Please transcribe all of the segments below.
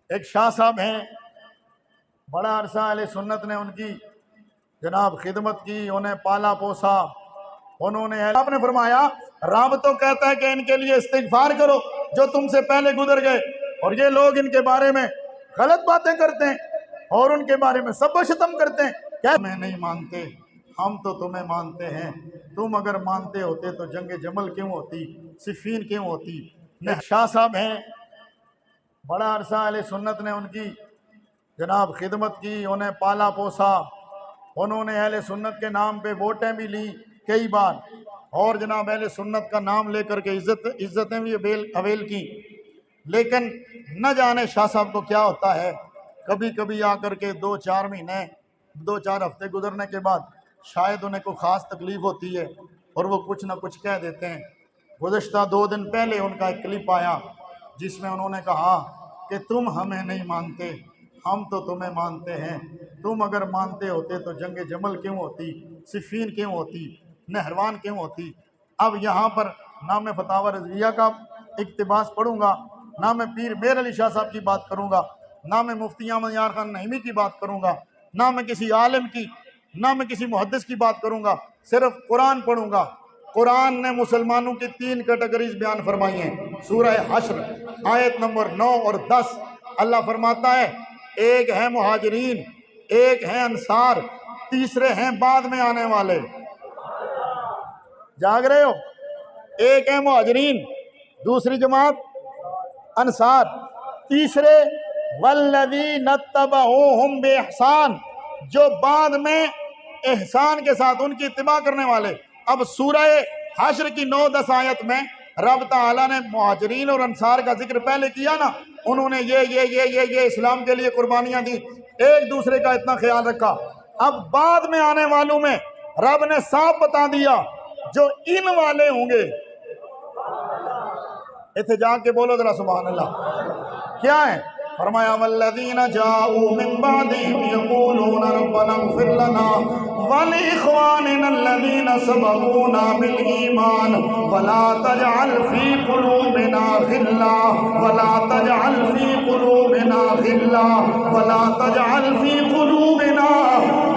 ایک شاہ صاحب ہیں، بڑا عرصہ اہل سنت نے ان کی جناب خدمت کی، انہیں پالا پوسا، انہوں نے آپ نے فرمایا رب تو کہتا ہے کہ ان کے لیے استغفار کرو جو تم سے پہلے گزر گئے، اور یہ لوگ ان کے بارے میں غلط باتیں کرتے ہیں اور ان کے بارے میں سب و شتم کرتے ہیں، کیا ہمیں نہیں مانتے؟ ہم تو تمہیں مانتے ہیں، تم اگر مانتے ہوتے تو جنگ جمل کیوں ہوتی، صفین کیوں ہوتی؟ شاہ صاحب ہیں، بڑا عرصہ اہل سنت نے ان کی جناب خدمت کی، انہیں پالا پوسا، انہوں نے اہل سنت کے نام پہ ووٹیں بھی لی کئی بار، اور جناب اہل سنت کا نام لے کر کے عزتیں بھی اویل کی، لیکن نہ جانے شاہ صاحب کو کیا ہوتا ہے، کبھی کبھی آ کر کے 2-4 مہینے 2-4 ہفتے گزرنے کے بعد شاید انہیں کوئی خاص تکلیف ہوتی ہے اور وہ کچھ نہ کچھ کہہ دیتے ہیں۔ گزشتہ 2 دن پہلے ان کا ایک کلپ آیا جس میں انہوں نے کہا کہ تم ہمیں نہیں مانتے، ہم تو تمہیں مانتے ہیں، تم اگر مانتے ہوتے تو جنگ جمل کیوں ہوتی، صفین کیوں ہوتی، نہروان کیوں ہوتی؟ اب یہاں پر نہ میں فتاوی رضویہ کا اقتباس پڑھوں گا، نہ میں پیر میر علی شاہ صاحب کی بات کروں گا، نہ میں مفتی احمد یار خان نعیمی کی بات کروں گا، نہ میں کسی عالم کی، نہ میں کسی محدث کی بات کروں گا، صرف قرآن پڑھوں گا۔ قرآن نے مسلمانوں کی 3 کیٹیگریز بیان فرمائی ہیں۔ سورہ حشر آیت نمبر 9 اور 10 اللہ فرماتا ہے ایک ہے مہاجرین، ایک ہے انصار، تیسرے ہیں بعد میں آنے والے۔ جاگ رہے ہو؟ ایک ہے مہاجرین، دوسری جماعت انصار، تیسرے والذین اتبعوہم بإحسان، جو بعد میں احسان کے ساتھ ان کی اتباع کرنے والے۔ اب سورہ حشر کی 9-10 آیت میں رب تعالیٰ نے مہاجرین اور انصار کا ذکر پہلے کیا نا، انہوں نے یہ اسلام کے لیے قربانیاں دی، ایک دوسرے کا اتنا خیال رکھا۔ اب بعد میں آنے والوں میں رب نے صاف بتا دیا جو ان والے ہوں گے، احتجاج کے بولو ذرا سبحان اللہ، کیا ہے؟ فرمایا والذین جاءوا من بعدهم یقولون ربنا اغفر لنا ولإخواننا الذین سبقونا بالایمان ولا تجعل فی قلوبنا غلا ولا تجعل فی قلوبنا غلا ولا تجعل فی قلوبنا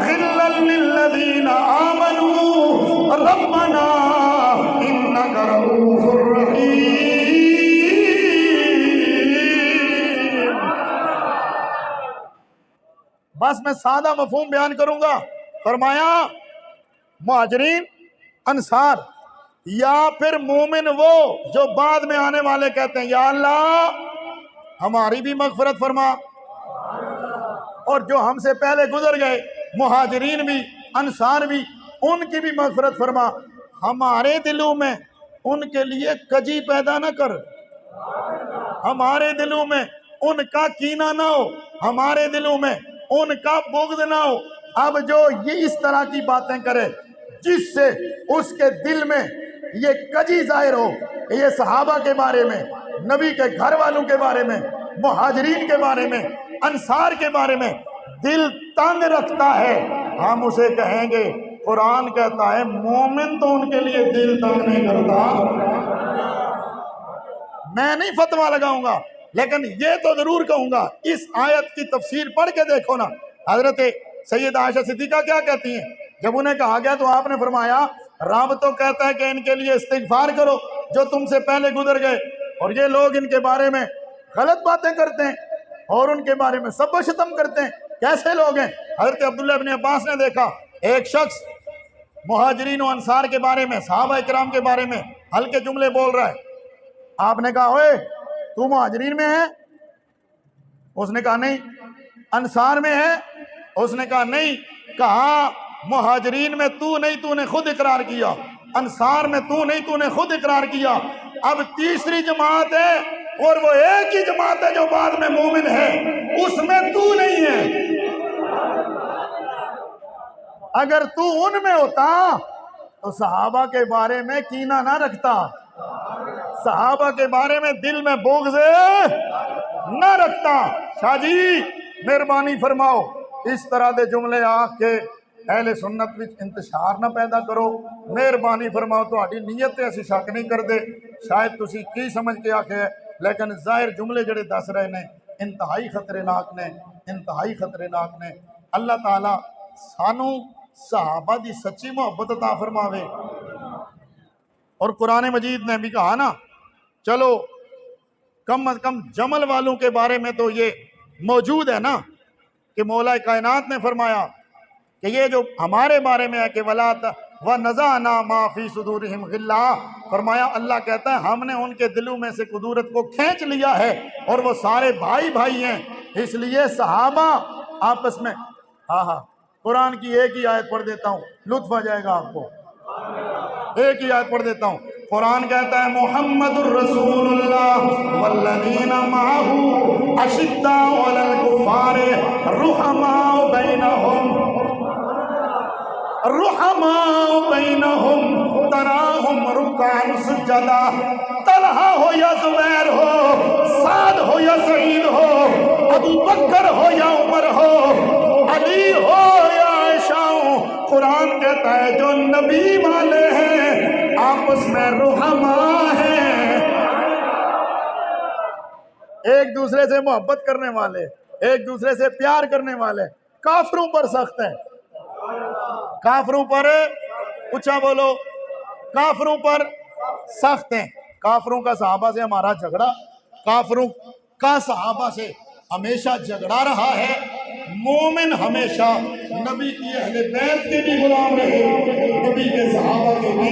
غلا للذین آمنوا ربنا انک رؤوف رحیم۔ بس میں سادہ مفہوم بیان کروں گا۔ فرمایا مہاجرین انصار یا پھر مومن وہ جو بعد میں آنے والے کہتے ہیں یا اللہ ہماری بھی مغفرت فرما، اور جو ہم سے پہلے گزر گئے مہاجرین بھی انصار بھی ان کی بھی مغفرت فرما، ہمارے دلوں میں ان کے لیے کجی پیدا نہ کر، ہمارے دلوں میں ان کا کینہ نہ ہو، ہمارے دلوں میں ان کا بغض نہ ہو۔ اب جو یہ اس طرح کی باتیں کرے جس سے اس کے دل میں یہ کجی ظاہر ہو، یہ صحابہ کے بارے میں، نبی کے گھر والوں کے بارے میں، مہاجرین کے بارے میں، انصار کے بارے میں دل تنگ رکھتا ہے، ہم اسے کہیں گے قرآن کہتا ہے مومن تو ان کے لیے دل تنگ نہیں کرتا۔ میں نہیں فتویٰ لگاؤں گا لیکن یہ تو ضرور کہوں گا اس آیت کی تفسیر پڑھ کے دیکھو نا، حضرت سیدہ عائشہ صدیقہ کیا کہتی ہیں جب انہیں کہا گیا تو آپ نے فرمایا رب تو کہتا ہے کہ ان کے لیے استغفار کرو جو تم سے پہلے گزر گئے، اور یہ لوگ ان کے بارے میں غلط باتیں کرتے ہیں اور ان کے بارے میں سب و شتم کرتے ہیں، کیسے لوگ ہیں؟ حضرت عبداللہ ابن عباس نے دیکھا ایک شخص مہاجرین و انصار کے بارے میں، صحابہ اکرام کے بارے میں ہلکے جملے بول رہا ہے، آپ نے کہا اوے تو مہاجرین میں ہے؟ اس نے کہا نہیں۔ انصار میں ہے؟ اس نے کہا نہیں۔ کہا مہاجرین میں تو نہیں، تو نے خود اقرار کیا، انصار میں تو نہیں، تو نے خود اقرار کیا، اب تیسری جماعت ہے اور وہ ایک ہی جماعت ہے جو بعد میں مومن ہے، اس میں تو نہیں ہے۔ اگر تو ان میں ہوتا تو صحابہ کے بارے میں کینہ نہ رکھتا، صحابہ کے بارے میں دل میں بغض نہ رکھتا۔ شاہ جی مہربانی فرماؤ اس طرح دے جملے آ کے اہل سنت وچ انتشار نہ پیدا کرو، مہربانی فرماؤ، تہاڈی نیت تے اسی شک نہیں کردے، شاید تسی کی سمجھ کے آکھے لیکن ظاہر جملے جڑے دس رہے نے انتہائی خطرناک نے اللہ تعالیٰ سانو صحابہ دی سچی محبت عطا فرماوے۔ اور قرآن مجید نے بھی کہا نا، چلو کم از کم جمل والوں کے بارے میں تو یہ موجود ہے نا کہ مولا کائنات نے فرمایا کہ یہ جو ہمارے بارے میں ہے کہ وَنَزَعْنَا مَا فِي صُدُورِهِمْ غِلًّا، فرمایا اللہ کہتا ہے ہم نے ان کے دلوں میں سے قدورت کو کھینچ لیا ہے اور وہ سارے بھائی ہیں، اس لیے صحابہ آپس میں قرآن کی ایک ہی آیت پڑھ دیتا ہوں، لطف آ جائے گا آپ کو، ایک ہی آیت پڑھ دیتا ہوں۔ قرآن کہتا ہے محمد الرسول اللہ والذین معہ اشداء علی الکفار رحماء بینہم تراہم رکعا سجدا، طلحہ ہو یا زبیر ہو، سعد ہو یا سعید ہو، ابو بکر ہو یا عمر ہو، علی ہو یا عائشہ ہو، قرآن کہتا ہے جو نبی والے ہیں آپس میں رحماء ہیں، ایک دوسرے سے محبت کرنے والے، ایک دوسرے سے پیار کرنے والے۔ کافروں پر سخت ہیں، کافروں پر اونچا بولو، کافروں پر سخت ہیں۔ کافروں کا صحابہ سے ہمارا جھگڑا، کافروں کا صحابہ سے ہمیشہ جھگڑا رہا ہے۔ مومن ہمیشہ نبی کی اہل بیت کے بھی غلام رہے، نبی کے صحابہ کے بھی